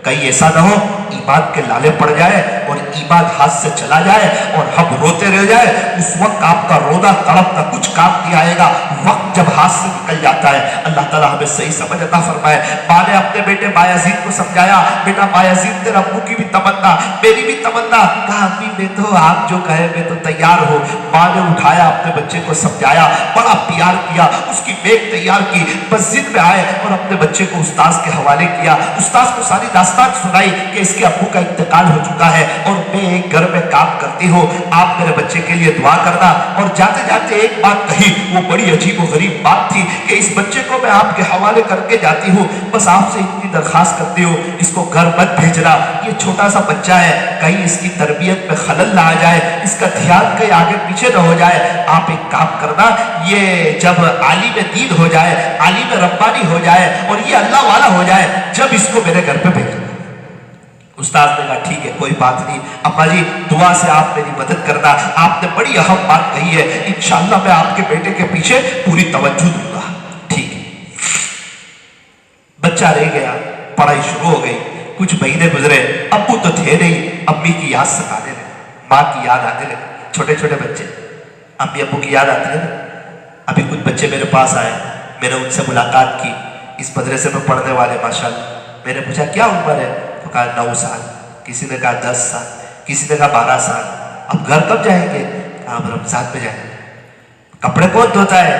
کہیں ایسا نہ ہو ایمان کے لالے پڑ جائے اور ایمان ہاتھ سے چلا جائے اور ہم روتے رہ جائے۔ اس وقت آپ کا رونا تڑپنا کچھ کام نہیں آئے گا، وقت جب ہاتھ سے نکل جاتا ہے۔ اللہ تعالیٰ ہمیں صحیح سمجھ عطا فرمائے۔ ماں نے اپنے بیٹے بایزید کو سمجھایا، بیٹا بایزید تیرے ابو کی بھی تمنا، میری بھی تمنا، کہا امی میں تو آپ جو کہے میں تو تیار ہوں۔ ماں نے اٹھایا اپنے بچے کو سمجھایا، بڑا پیار کیا، اس کی بیگ تیار کی، مسجد میں آئے اور اپنے بچے کو استاذ کے حوالے کیا۔ استاذ کو ساری داستان سنائی کہ اس کے ابو کا انتقال ہو چکا ہے اور میں ایک گھر میں کام کرتی ہوں، آپ میرے بچے کے لیے دعا کرنا۔ اور جاتے جاتے ایک بات کہی، وہ بڑی عجیب و غریب بات تھی کہ اس بچے کو میں آپ کے حوالے کر کے جاتی ہوں، بس آپ سے اتنی درخواست کرتی ہوں اس کو گھر مت بھیجنا، یہ چھوٹا سا بچہ ہے، کہیں اس کی تربیت میں خلل نہ آ جائے، اس کا دھیان کہیں آگے پیچھے نہ ہو جائے۔ آپ ایک کام کرنا، یہ جب عالم دین ہو جائے، عالم ربانی ہو جائے اور یہ اللہ والا ہو جائے، جب اس کو میرے گھر پہ بھیجنا۔ استاد نے کہا ٹھیک ہے کوئی بات نہیں، ابا جی دعا سے آپ میری مدد کرنا، آپ نے بڑی اہم بات کہی ہے، انشاءاللہ میں آپ کے بیٹے کے پیچھے پوری توجہ دوں گا۔ ٹھیک ہے، بچہ رہ گیا، پڑھائی شروع ہو گئی، کچھ مہینے گزرے، ابو تو تھے نہیں، امی کی یاد ستانے لگے، ماں کی یاد آنے لگے، چھوٹے چھوٹے بچے، امی ابو کی یاد آتی ہے نا۔ ابھی کچھ بچے میرے پاس آئے، میں نے ان سے ملاقات کی، اس مدرسے میں پڑھنے والے ماشاءاللہ۔ میں نے پوچھا کیا عمر ہے؟ تو کہا 9 سال، کسی نے کہا 10 سال، کسی نے کہا 12 سال۔ اب گھر کب جائیں گے؟ کہا اب رمضان میں جائیں گے۔ کپڑے کون دھوتا ہے؟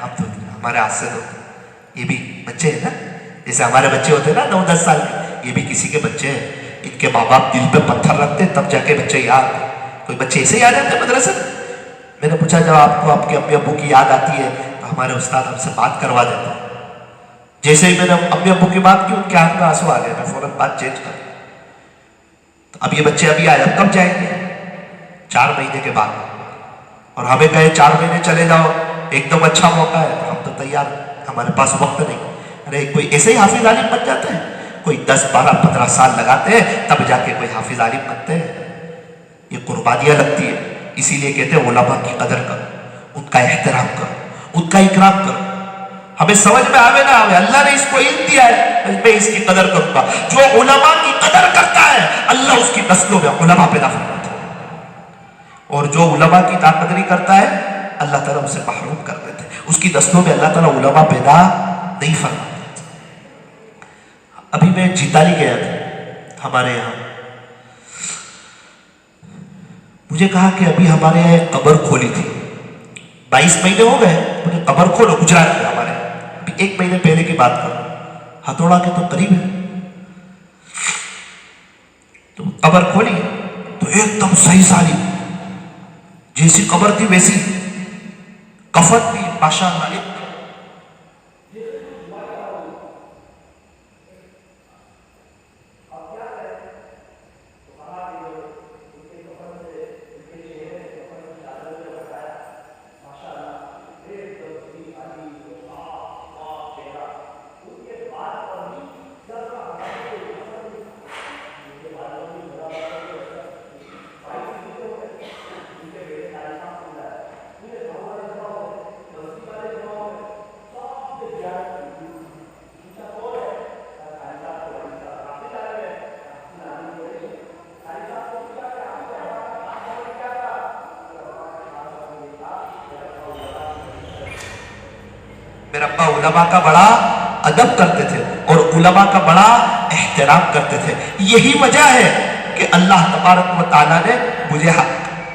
ہم دھوتے ہیں، ہمارے ہاتھ سے دھوتے ہیں۔ یہ بھی بچے ہیں نا، جیسے ہمارے بچے ہوتے ہیں نا 9-10 سال کے، یہ بھی کسی کے بچے ہیں۔ ان کے ماں باپ دل پہ پتھر رکھتے تب جا کے بچے یاد، کوئی بچے ایسے ہی آ جاتے ہیں مدرسے میں۔ میں نے پوچھا جب آپ کو آپ کے امی ابو کی یاد آتی ہے تو ہمارے استاد ہم سے بات کروا دیتے ہیں۔ جیسے ہی میں نے امی ابو کی بات کی، ان کے آنکھ میں آنسو آ گئے، میں فوراً بات چینج کر۔ تو اب یہ بچے ابھی آئے، اب کب جائیں گے؟ 4 مہینے کے بعد۔ اور ہمیں کہے 4 مہینے چلے جاؤ، ایک دم اچھا موقع ہے، تو ہم تو تیار ہیں، ہمارے پاس وقت نہیں۔ ارے کوئی ایسے ہی حافظ عالم بن جاتے ہیں، کوئی 10 12 15 سال لگاتے ہیں تب جا کے کوئی حافظ عالم بنتے ہیں۔ یہ قربانیاں لگتی ہے، اسی لیے کہتے ہیں علماء کی قدر کرو، ان کا احترام کرو، ان کا اکرام کرو۔ ہمیں سمجھ میں آوے نہ آوے، اللہ نے اس کو علم دیا ہے، میں اس کی قدر کروں گا۔ جو علماء کی قدر کرتا ہے اللہ اس کی نسلوں میں علماء پیدا فرماتا ہے، اور جو علماء کی ناقدری کرتا ہے اللہ تعالیٰ اسے محروم کر دیتے ہیں، اس کی نسلوں میں اللہ تعالیٰ علماء پیدا نہیں فرماتے۔ ابھی میں جیتالی گیا تھا ہمارے یہاں، مجھے کہا کہ ابھی ہمارے یہاں ایک قبر کھولی تھی، 22 مہینے ہو گئے، مجھے قبر کھولو گجرات میں ہمارے، ابھی 1 مہینے پہلے کی بات کرو، ہتھوڑا کے تو قریب ہے۔ تو قبر کھولی تو ایک دم صحیح سالی، جیسی قبر تھی ویسی، کفن بھی ماشاءاللہ۔ میرے ابا علماء کا بڑا ادب کرتے تھے اور علماء کا بڑا احترام کرتے تھے۔ یہی وجہ ہے کہ اللہ تبارک و تعالیٰ نے مجھے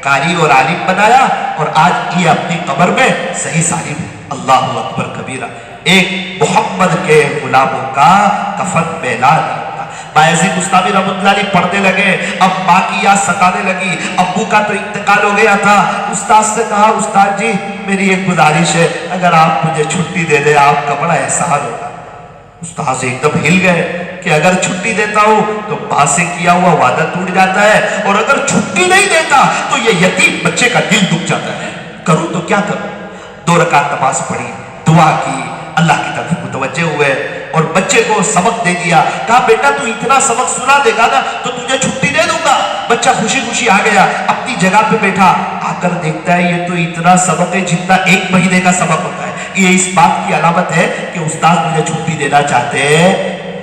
قاری اور عالم بنایا، اور آج یہ اپنی قبر میں صحیح سالم۔ اللہ اکبر کبیرہ، ایک محمد کے غلاموں کا کفن میلا نہیں ہوتا۔ بایزید بستامی رحمۃ اللہ علیہ پڑھنے لگے، اب ماں کی یاد ستانے لگی، ابو کا تو انتقال ہو گیا تھا۔ استاد سے کہا استاد جی میری ایک گزارش ہے، اگر آپ مجھے چھٹی دے دیں آپ کا بڑا احسان ہوگا۔ استاد ایک دم ہل گئے کہ اگر چھٹی دیتا ہوں تو ماں سے کیا ہوا وعدہ ٹوٹ جاتا ہے، اور اگر چھٹی نہیں دیتا تو یہ یتیم بچے کا دل دکھ جاتا ہے، کروں تو کیا کروں؟ 2 رکعت نماز پڑھی، دعا کی، اللہ کی طرف متوجہ ہوئے، اور بچے کو سبق دے دیا. کہا بیٹا تو اتنا سبق سنا دے گا نا تو تجھے چھٹی دے دوں گا. بچہ خوشی خوشی آ گیا, اپنی جگہ پہ بیٹھا, آ کر دیکھتا ہے یہ تو اتنا سبق ہے جتنا 1 مہینے کا سبق ہوتا ہے. یہ اس بات کی علامت ہے کہ استاد مجھے چھٹی دینا چاہتے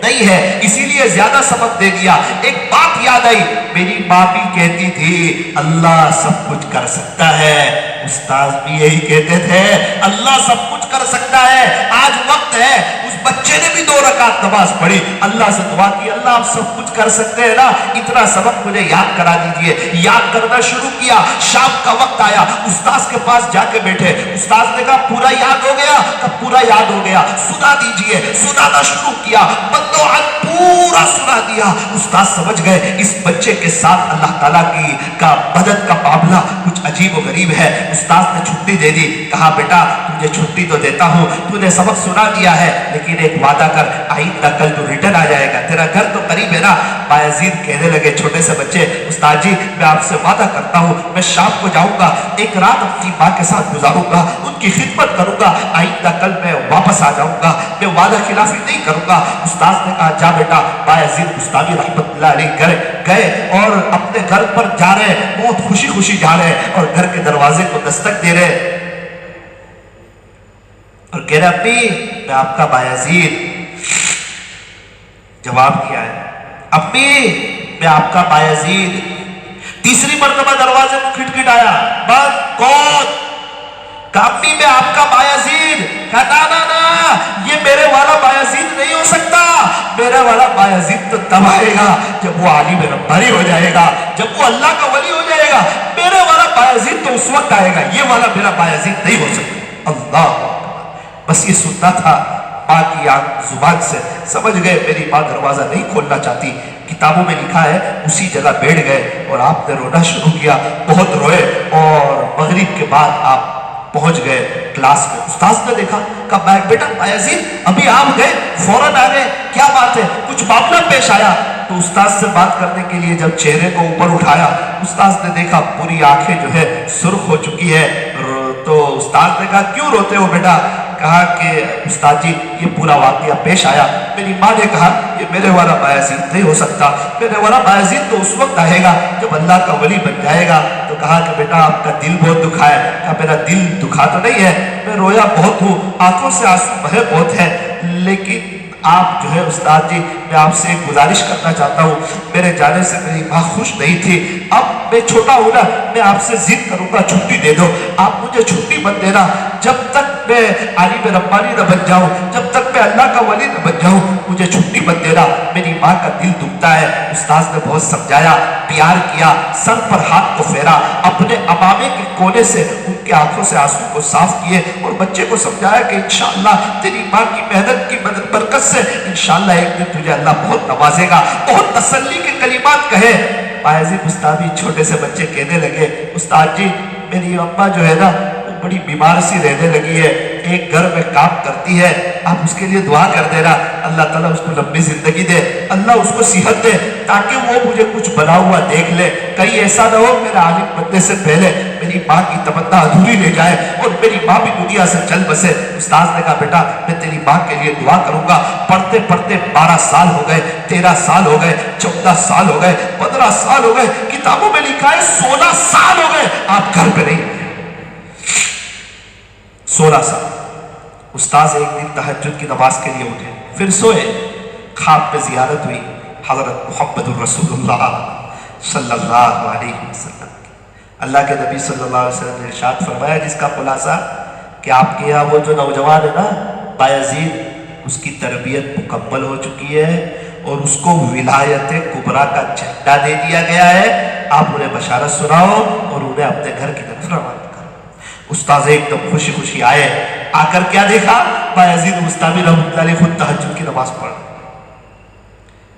نہیں ہے, اسی لیے زیادہ سبق دے دیا. ایک بات یاد آئی, میری ماں بھی کہتی تھی اللہ سب کچھ کر سکتا ہے. استاد بھی یہی کہتے تھے اللہ سب کچھ کر سکتا ہے. آج وقت ہے, اس بچے نے بھی 2 رکعت نماز پڑھی, اللہ سے دعا کی اللہ آپ سب کچھ کر سکتے ہیں نا, اتنا سبق مجھے یاد کرا دیجئے. یاد کرنا شروع کیا. شام کا وقت آیا, استاد کے پاس جا کے بیٹھے. استاد نے کہا پورا یاد ہو گیا؟ کہا پورا یاد ہو گیا. سنا دیجئے. سنانا شروع کیا, پورا سنا دیا. استاد سمجھ گئے اس بچے کے ساتھ اللہ تعالیٰ کا مدد کا معاملہ کچھ عجیب و غریب ہے. استاد نے چھٹی دے دی. کہا بیٹا تجھے چھٹی تو دیتا ہوں, تو نے سبق سنا دیا ہے, لیکن ایک وعدہ کر, آئندہ کل تو ریٹرن آ جائے گا, تیرا گھر تو قریب ہے نا. بایزید کہنے لگے چھوٹے سے بچے, استاد جی میں آپ سے وعدہ کرتا ہوں میں شام کو جاؤں گا, ایک رات اپنی ماں کے ساتھ گزاروں گا, ان کی خدمت کروں گا, آئندہ کل میں واپس آ جاؤں گا, میں وعدہ خلافی نہیں کروں گا. استاد نے کہا جا بیٹا. بایزید بستامی رحمت اللہ علیہ گئے اور اپنے گھر پر جا رہے, بہت خوشی خوشی جا رہے, اور گھر کے دروازے کو دستک دے رہے اور کہہ رہے امی میں آپ کا بایزید. جواب کیا ہے امی میں آپ کا بایزید. تیسری مرتبہ دروازے کو کھٹکھٹایا, بند. کون؟ کہا امی میں آپ کا بایزید. کہا نا یہ میرے والا بایزید نہیں ہو سکتا, میرا والا بایزید تو تب آئے گا جب وہ عالم ربانی ہو جائے گا, جب وہ اللہ کا ولی ہو جائے گا. میرے والا بایزید تو اس وقت آئے گا, یہ والا میرا بایزید نہیں ہو سکتا. اللہ, بس یہ سننا تھا. ماں کی زبان سے سمجھ گئے میری ماں دروازہ نہیں کھولنا چاہتی. کتابوں میں لکھا ہے اسی جگہ بیٹھ گئے اور آپ نے رونا شروع کیا, بہت روئے, اور مغرب کے بعد آپ پہنچ گئے کلاس میں. استاد نے دیکھا, کہا بیٹا بایزید ابھی آپ گئے فوراً آ گئے, کیا بات ہے, کچھ معاملہ پیش آیا؟ تو استاد سے بات کرنے کے لیے جب چہرے کو اوپر اٹھایا, استاد نے دیکھا پوری آنکھیں جو ہے سرخ ہو چکی ہے. تو استاد نے کہا کیوں روتے ہو بیٹا؟ کہا کہ استاد جی یہ پورا واقعہ پیش آیا. میری ماں نے کہا یہ میرے والا بایزید نہیں ہو سکتا, میرے والا بایزید تو اس وقت آئے گا جب اللہ کا ولی بن جائے گا. تو کہا کہ بیٹا آپ کا دل بہت دکھا ہے. کہا میرا دل دکھا تو نہیں ہے, میں رویا بہت ہوں, آنکھوں سے آنسو بہے بہت ہے, لیکن آپ جو ہے استاد جی میں آپ سے ایک گزارش کرنا چاہتا ہوں. میرے جانے سے میری ماں خوش نہیں تھی, اب میں چھوٹا ہوں نا, میں آپ سے ضد کروں گا چھٹی دے دو. آپ مجھے چھٹی مت دینا جب تک میں عالم ربانی نہ بن جاؤں, جب تک میں اللہ کا ولی نہ بن جاؤں, مجھے چھٹی مت دینا. میری ماں کا دل دکھتا ہے. استاد نے بہت سمجھایا, پیار کیا, سر پر ہاتھ کو پھیرا, اپنے امامے کے کونے سے ان کے آنکھوں سے آنسو کو صاف کیے, اور بچے کو سمجھایا کہ انشاءاللہ تیری ماں کی محنت کی مدد برکت سے انشاءاللہ ایک دن تجھے اللہ بہت نوازے گا. بہت تسلی کے کلمات کہے. بایزید بستامی چھوٹے سے بچے کہنے لگے استاد جی میری اماں جو ہے نا وہ بڑی بیمار سی رہنے لگی ہے, ایک گھر میں کام کرتی ہے, آپ اس کے لیے دعا کر دینا, اللہ تعالیٰ اس کو لمبی زندگی دے, اللہ اس کو صحت دے, تاکہ وہ مجھے کچھ بنا ہوا دیکھ لے. کہیں ایسا نہ ہو میرا عالم بننے سے پہلے میری ماں کی تمنا ادھوری لے جائے اور میری ماں بھی دنیا سے چل بسے. استاد نے کہا بیٹا میں تیری ماں کے لیے دعا کروں گا. پڑھتے پڑھتے 12 سال ہو گئے, 13 سال ہو گئے, 14 سال ہو گئے, 15 سال ہو گئے, کتابوں میں لکھا ہے 16 سال ہو گئے آپ گھر پہ نہیں. 16 سال. استاذ ایک دن تہجد کی نماز کے لیے اٹھے, پھر سوئے. خواب میں زیارت ہوئی حضرت محمد الرسول اللہ صلی اللہ علیہ وسلم. اللہ کے نبی صلی اللہ علیہ وسلم نے ارشاد فرمایا, جس کا خلاصہ کہ آپ کے یہاں وہ جو نوجوان ہے نا بایزید, اس کی تربیت مکمل ہو چکی ہے اور اس کو ولایت کبریٰ کا جھنڈا دے دیا گیا ہے. آپ انہیں بشارت سناؤ اور انہیں اپنے گھر کی طرف روانہ کرو. استاذ ایک دم خوشی خوشی آئے. آ کر کیا دیکھا؟ بایزید بستامی رحمۃ اللہ علیہ خود تہجد کی نماز پڑھ.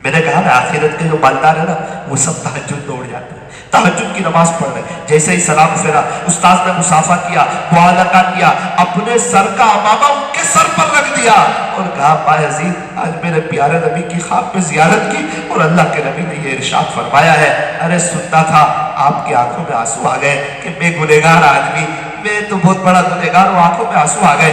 میں نے کہا نا آخرت کے جو مالدار ہے نا وہ سب تہجد میں اڑ جاتے ہیں, تہجد کی نماز پڑھ رہے. جیسے ہی سلام پھیرا, استاذ نے مصافحہ کیا, معانقہ کیا, اپنے سر کا امامہ ان کے سر پر رکھ دیا اور کہا بایزید آج میرے پیارے نبی کی خواب میں زیارت کی اور اللہ کے نبی نے یہ ارشاد فرمایا ہے. ارے سنتا تھا, آپ کی آنکھوں میں آنسو آ گئے کہ میں گنہگار آدمی, میں تو بہت بڑا گنہگار ہوں. آنکھوں میں آنسو آ گئے,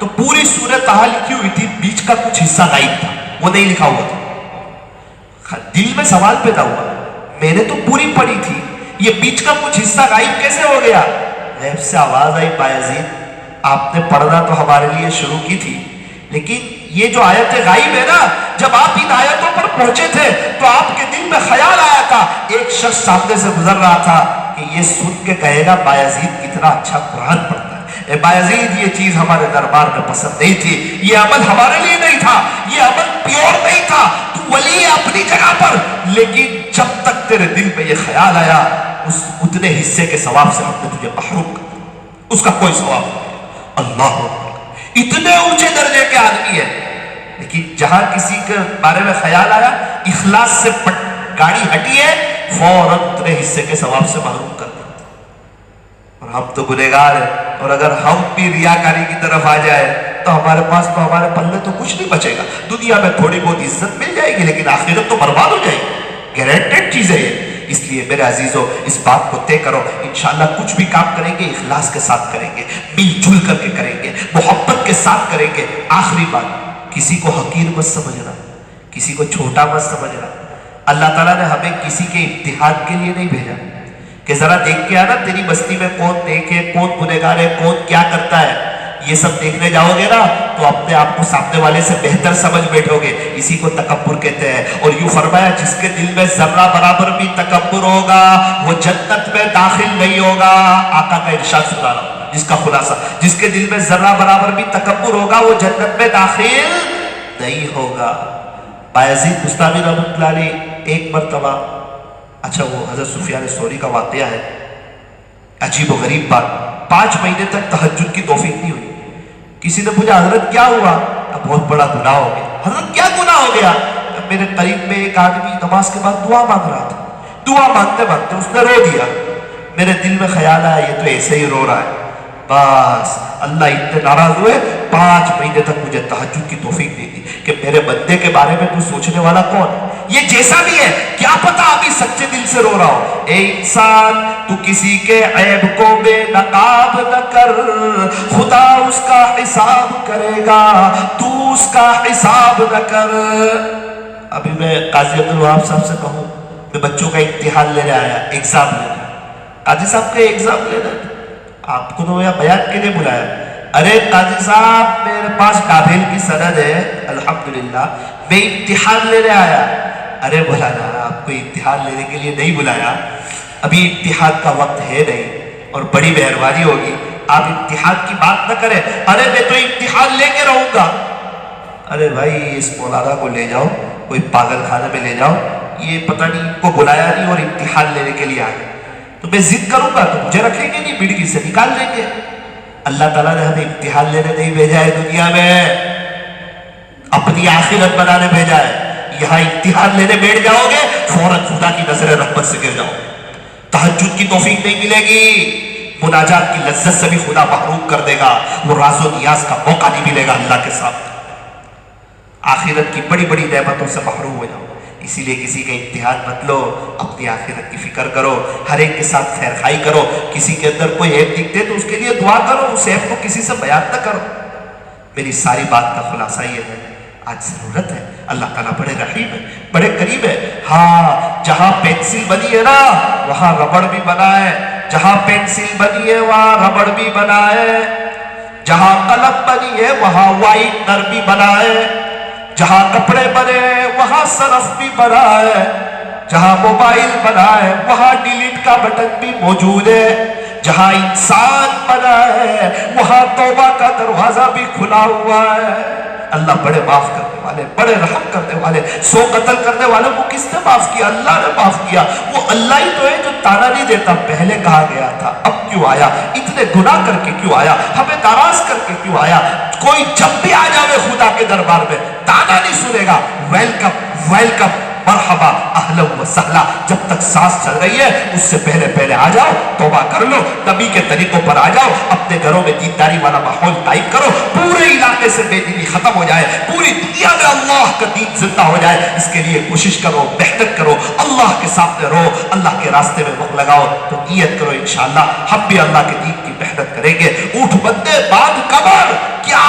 تو پوری سورہ طہ لکھی ہوئی تھی, بیچ کا کچھ حصہ غائب تھا, وہ نہیں لکھا ہوا تھا. دل میں سوال پیدا ہوا, میں نے تو پوری پڑھی تھی, یہ بیچ کا کچھ حصہ غائب کیسے ہو گیا؟ غیب سے آواز آئی, بایزید آپ نے پڑھنا تو ہمارے لیے شروع کی تھی, لیکن یہ جو آیت غائب ہے نا, جب آپ ان آیتوں پر پہنچے تھے تو آپ کے دل میں خیال آیا تھا, ایک شخص سامنے سے گزر رہا تھا کہ یہ سن کے کہے گا بایزید کتنا اچھا قرآن پڑھتا ہے. اے بایزید یہ چیز ہمارے دربار میں پسند نہیں تھی, یہ عمل ہمارے لیے نہیں تھا, یہ عمل پیور نہیں تھا, تو ولی ہے اپنی جگہ پر, لیکن جب تک تیرے دل میں یہ خیال آیا اس اتنے حصے کے ثواب سے ہم نے تجھے محروم کر دیا, اس کا کوئی ثواب نہیں. اللہ اتنے اونچے درجے کے آدمی ہے, لیکن جہاں کسی کے بارے میں خیال آیا اخلاص سے گاڑی ہٹی ہے, فوراً اتنے حصے کے ثواب سے محروم کر دیا. اور ہم تو گنہگار ہیں, اور اگر ہم بھی ریاکاری کی طرف آ جائے تو ہمارے پاس تو ہمارے پلے تو کچھ نہیں بچے گا. دنیا میں تھوڑی بہت عزت مل جائے گی, لیکن آخرت تو برباد ہو جائے گی, گارنٹیڈ چیز ہے یہ. اس لیے میرے عزیزو اس بات کو طے کرو, انشاءاللہ کچھ بھی کام کریں گے اخلاص کے ساتھ کریں گے, مل جل کر کے کریں گے, محبت کے ساتھ کریں گے. آخری بات, کسی کو حقیر مت سمجھنا, کسی کو چھوٹا مت سمجھنا. اللہ تعالیٰ نے ہمیں کسی کے امتحان کے لیے نہیں بھیجا کہ ذرا دیکھ کے آنا تیری بستی میں کون نیک ہے, کون گنہگار ہے, کون کیا کرتا ہے. یہ سب دیکھنے جاؤ گے نا تو اپنے آپ کو سامنے والے سے بہتر سمجھ بیٹھو گے. اسی کو تکبر کہتے ہیں. اور یوں فرمایا, جس کے دل میں ذرہ برابر بھی تکبر ہوگا وہ جنت میں داخل نہیں ہوگا. آقا کا ارشاد سنا رہا ہوں, جس کا خلاصہ, جس کے دل میں ذرہ برابر بھی تکبر ہوگا وہ جنت میں داخل نہیں ہوگا. بایزید بستامی رحمۃ اللہ علیہ ایک مرتبہ, اچھا وہ حضرت سفیان ثوری کا واقعہ ہے, عجیب و غریب بات, 5 مہینے تک تہجد کی توفیق نہیں ہوئی. کسی نے پوچھا حضرت کیا ہوا؟ بہت بڑا گناہ ہو گیا. حضرت کیا گناہ ہو گیا؟ میرے قریب میں ایک آدمی نماز کے بعد دعا مانگ رہا تھا, دعا مانگتے مانگتے اس نے رو دیا. میرے دل میں خیال آیا یہ تو ایسے ہی رو رہا ہے. بس اللہ اتنے ناراض ہوئے, 5 مہینے تک مجھے تہجد کی توفیق دے دی کہ میرے بندے کے بارے میں تو سوچنے والا کون ہے, یہ جیسا بھی ہے کیا پتا ابھی سچے دل سے رو رہا ہو. اے انسان تو کسی کے عیب کو بے نقاب نہ کر, خدا اس کا حساب کرے گا, تو اس کا حساب نہ کر. ابھی میں قاضی عبدالوہاب صاحب سے کہوں, میں بچوں کا امتحان لینے آیا, ایگزام لینے. قاضی صاحب کا ایگزام لینا, آپ کو تو بیان کے لیے بلایا. ارے قاضی صاحب میرے پاس قابل کی سند ہے الحمدللہ, میں امتحان لینے آیا. ارے بولا نا, آپ کو امتحان لینے کے لیے نہیں بلایا, ابھی امتحان کا وقت ہے نہیں, اور بڑی مہربانی ہوگی آپ امتحان کی بات نہ کریں. ارے میں تو امتحان لے کے رہوں گا. ارے بھائی اس مولانا کو لے جاؤ, کوئی پاگل خانے میں لے جاؤ, یہ پتہ نہیں ان کو بلایا نہیں اور امتحان لینے کے لیے آئے. تو میں ضد کروں گا تو مجھے رکھیں گے نہیں, بڑکی سے نکال لیں گے. اللہ تعالیٰ نے ہمیں امتحان لینے نہیں بھیجا ہے دنیا میں, اپنی آخرت بنانے بھیجا ہے. یہاں امتحان لینے بیٹھ جاؤ گے فوراً خدا کی نظر رحمت سے گر جاؤ گے, تہجد کی توفیق نہیں ملے گی, مناجات کی لذت سے بھی خدا محروم کر دے گا, وہ راز و نیاز کا موقع نہیں ملے گا اللہ کے ساتھ. آخرت کی بڑی بڑی نعمتوں سے محروم ہو جاؤ. اسی لیے کسی کا امتحان مت لو, اپنی آخرت کی فکر کرو, ہر ایک کے ساتھ خیر خائی کرو. کسی کے اندر کوئی عیب دکھتے تو اس کے لیے دعا کرو, اس عیب کو کسی سے بیان نہ کرو. میری ساری بات کا خلاصہ یہ ہے, آج ضرورت ہے, اللہ تعالیٰ بڑے رحیم ہے, بڑے قریب ہے. ہاں جہاں پینسل بنی ہے نا وہاں ربڑ بھی بنا ہے, جہاں پینسل بنی ہے وہاں ربڑ بھی بنا ہے, جہاں قلم بنی ہے وہاں وائٹنر بھی بنا ہے, جہاں کپڑے بنے وہاں صرف بھی بنا ہے, جہاں موبائل بنا ہے وہاں ڈیلیٹ کا بٹن بھی موجود ہے, جہاں انسان بنا ہے وہاں توبہ کا دروازہ بھی کھلا ہوا ہے. اللہ بڑے معاف کرنے والے, بڑے رحم کرنے والے. 100 قتل کرنے والوں کو کس نے معاف کیا؟ اللہ نے معاف کیا. وہ اللہ ہی تو ہے جو تانا نہیں دیتا. پہلے کہا گیا تھا, اب کیوں آیا؟ اتنے گناہ کر کے کیوں آیا؟ ہمیں ناراض کر کے کیوں آیا؟ کوئی جب بھی آ جاوے خدا کے دربار میں تانا نہیں سنے گا, ویلکم ویلکم, مرحبا, اہلا و سہلا. جب تک سانس چل رہی ہے اس سے پہلے پہلے آ جاؤ, توبہ کر لو, نبی کے طریقوں پر آ جاؤ, اپنے گھروں میں دینداری والا ماحول قائم کرو, پورے علاقے سے بے دینی ختم ہو جائے, پوری دنیا میں اللہ کا دین زندہ ہو جائے. اس کے لیے کوشش کرو, محنت کرو, اللہ کے سامنے رہو, اللہ کے راستے میں وقت لگاؤ. تو نیت کرو انشاءاللہ ہم بھی اللہ کے دین کی محنت کریں گے. اٹھ بندے باندھ کمر, کیا